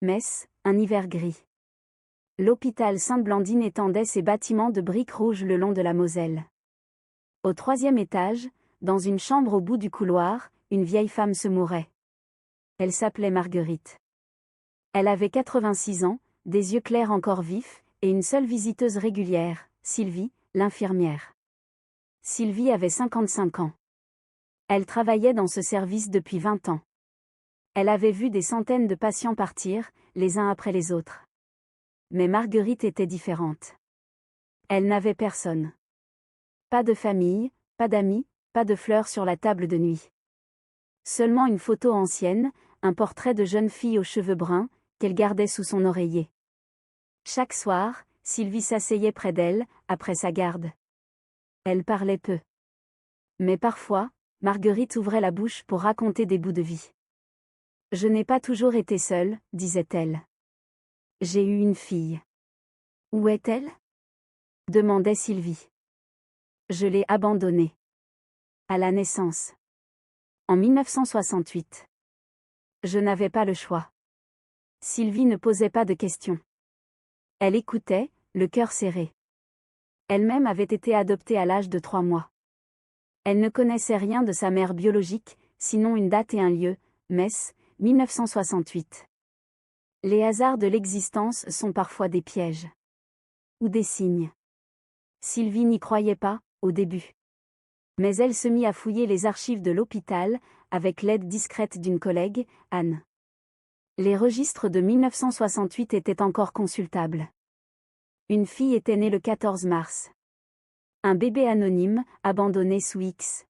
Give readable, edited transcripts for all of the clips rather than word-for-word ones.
Metz, un hiver gris. L'hôpital Sainte-Blandine étendait ses bâtiments de briques rouges le long de la Moselle. Au 3e étage, dans une chambre au bout du couloir, une vieille femme se mourait. Elle s'appelait Marguerite. Elle avait 86 ans, des yeux clairs encore vifs, et une seule visiteuse régulière, Sylvie, l'infirmière. Sylvie avait 55 ans. Elle travaillait dans ce service depuis 20 ans. Elle avait vu des centaines de patients partir, les uns après les autres. Mais Marguerite était différente. Elle n'avait personne. Pas de famille, pas d'amis, pas de fleurs sur la table de nuit. Seulement une photo ancienne, un portrait de jeune fille aux cheveux bruns, qu'elle gardait sous son oreiller. Chaque soir, Sylvie s'asseyait près d'elle, après sa garde. Elle parlait peu. Mais parfois, Marguerite ouvrait la bouche pour raconter des bouts de vie. « Je n'ai pas toujours été seule, disait-elle. J'ai eu une fille. »« Où est-elle » demandait Sylvie. « Je l'ai abandonnée. À la naissance. En 1968. Je n'avais pas le choix. » Sylvie ne posait pas de questions. Elle écoutait, le cœur serré. Elle-même avait été adoptée à l'âge de 3 mois. Elle ne connaissait rien de sa mère biologique, sinon une date et un lieu, Metz, 1968. Les hasards de l'existence sont parfois des pièges. Ou des signes. Sylvie n'y croyait pas, au début. Mais elle se mit à fouiller les archives de l'hôpital, avec l'aide discrète d'une collègue, Anne. Les registres de 1968 étaient encore consultables. Une fille était née le 14 mars. Un bébé anonyme, abandonné sous X.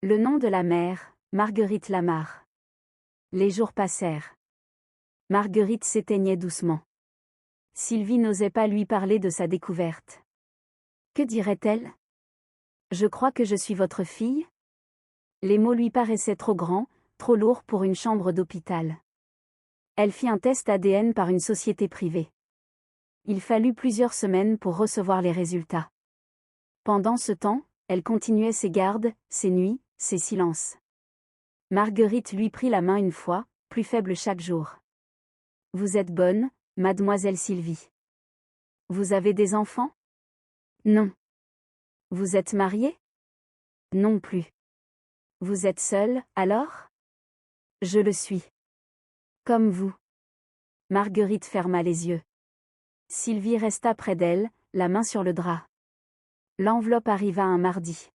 Le nom de la mère, Marguerite Lamarre. Les jours passèrent. Marguerite s'éteignait doucement. Sylvie n'osait pas lui parler de sa découverte. Que dirait-elle ? « Je crois que je suis votre fille ?» Les mots lui paraissaient trop grands, trop lourds pour une chambre d'hôpital. Elle fit un test ADN par une société privée. Il fallut plusieurs semaines pour recevoir les résultats. Pendant ce temps, elle continuait ses gardes, ses nuits, ses silences. Marguerite lui prit la main une fois, plus faible chaque jour. « Vous êtes bonne, mademoiselle Sylvie. Vous avez des enfants ? Non. Vous êtes mariée ? Non plus. Vous êtes seule, alors ? Je le suis. Comme vous. » Marguerite ferma les yeux. Sylvie resta près d'elle, la main sur le drap. L'enveloppe arriva un mardi.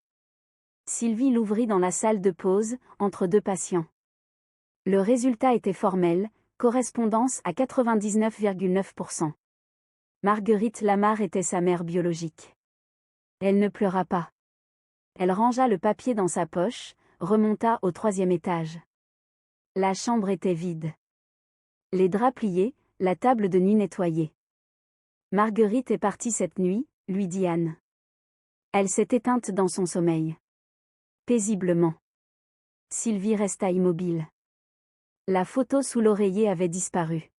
Sylvie l'ouvrit dans la salle de pause, entre 2 patients. Le résultat était formel, correspondance à 99,9%. Marguerite Lamarre était sa mère biologique. Elle ne pleura pas. Elle rangea le papier dans sa poche, remonta au 3e étage. La chambre était vide. Les draps pliés, la table de nuit nettoyée. « Marguerite est partie cette nuit, » lui dit Anne. Elle s'est éteinte dans son sommeil. Paisiblement. Sylvie resta immobile. La photo sous l'oreiller avait disparu.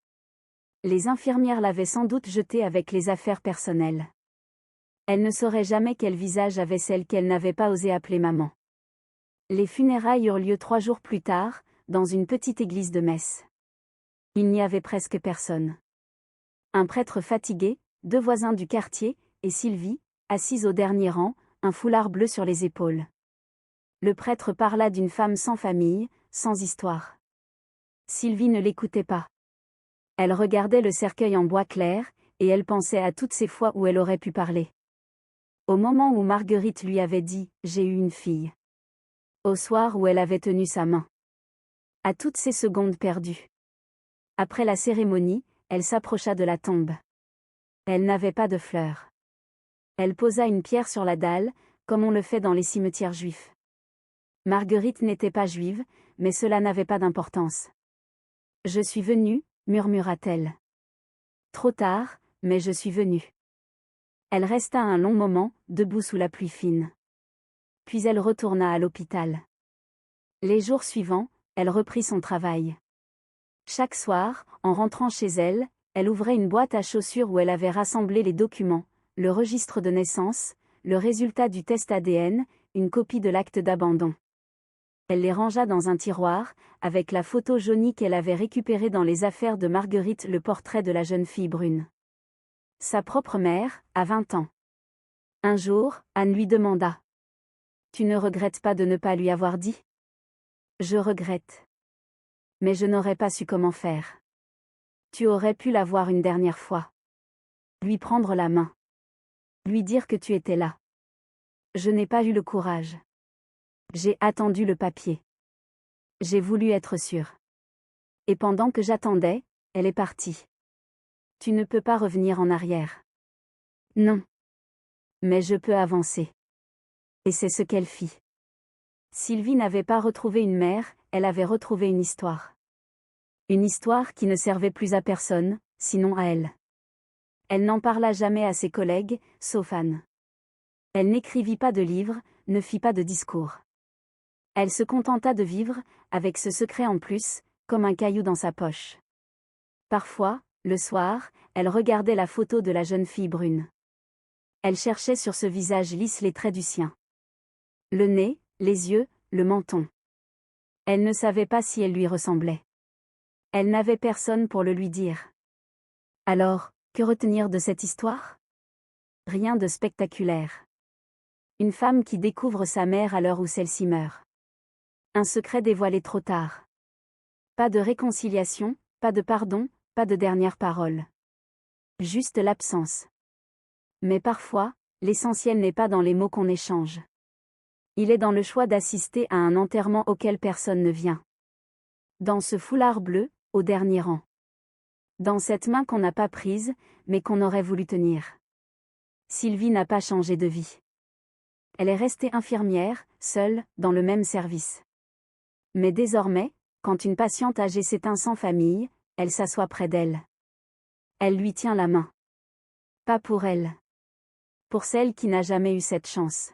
Les infirmières l'avaient sans doute jetée avec les affaires personnelles. Elle ne saurait jamais quel visage avait celle qu'elle n'avait pas osé appeler maman. Les funérailles eurent lieu 3 jours plus tard, dans une petite église de Metz. Il n'y avait presque personne. Un prêtre fatigué, 2 voisins du quartier, et Sylvie, assise au dernier rang, un foulard bleu sur les épaules. Le prêtre parla d'une femme sans famille, sans histoire. Sylvie ne l'écoutait pas. Elle regardait le cercueil en bois clair, et elle pensait à toutes ces fois où elle aurait pu parler. Au moment où Marguerite lui avait dit « J'ai eu une fille ». Au soir où elle avait tenu sa main. À toutes ces secondes perdues. Après la cérémonie, elle s'approcha de la tombe. Elle n'avait pas de fleurs. Elle posa une pierre sur la dalle, comme on le fait dans les cimetières juifs. Marguerite n'était pas juive, mais cela n'avait pas d'importance. « Je suis venue », murmura-t-elle. Trop tard, mais je suis venue. Elle resta un long moment, debout sous la pluie fine. Puis elle retourna à l'hôpital. Les jours suivants, elle reprit son travail. Chaque soir, en rentrant chez elle, elle ouvrait une boîte à chaussures où elle avait rassemblé les documents, le registre de naissance, le résultat du test ADN, une copie de l'acte d'abandon. Elle les rangea dans un tiroir, avec la photo jaunie qu'elle avait récupérée dans les affaires de Marguerite, le portrait de la jeune fille brune. Sa propre mère, à 20 ans. Un jour, Anne lui demanda. « Tu ne regrettes pas de ne pas lui avoir dit ?»« Je regrette. Mais je n'aurais pas su comment faire. Tu aurais pu la voir une dernière fois. Lui prendre la main. Lui dire que tu étais là. Je n'ai pas eu le courage. J'ai attendu le papier. J'ai voulu être sûre. Et pendant que j'attendais, elle est partie. Tu ne peux pas revenir en arrière. Non. Mais je peux avancer. » Et c'est ce qu'elle fit. Sylvie n'avait pas retrouvé une mère, elle avait retrouvé une histoire. Une histoire qui ne servait plus à personne, sinon à elle. Elle n'en parla jamais à ses collègues, sauf Anne. Elle n'écrivit pas de livres, ne fit pas de discours. Elle se contenta de vivre, avec ce secret en plus, comme un caillou dans sa poche. Parfois, le soir, elle regardait la photo de la jeune fille brune. Elle cherchait sur ce visage lisse les traits du sien. Le nez, les yeux, le menton. Elle ne savait pas si elle lui ressemblait. Elle n'avait personne pour le lui dire. Alors, que retenir de cette histoire? Rien de spectaculaire. Une femme qui découvre sa mère à l'heure où celle-ci meurt. Un secret dévoilé trop tard. Pas de réconciliation, pas de pardon, pas de dernière parole. Juste l'absence. Mais parfois, l'essentiel n'est pas dans les mots qu'on échange. Il est dans le choix d'assister à un enterrement auquel personne ne vient. Dans ce foulard bleu, au dernier rang. Dans cette main qu'on n'a pas prise, mais qu'on aurait voulu tenir. Sylvie n'a pas changé de vie. Elle est restée infirmière, seule, dans le même service. Mais désormais, quand une patiente âgée s'éteint sans famille, elle s'assoit près d'elle. Elle lui tient la main. Pas pour elle. Pour celle qui n'a jamais eu cette chance.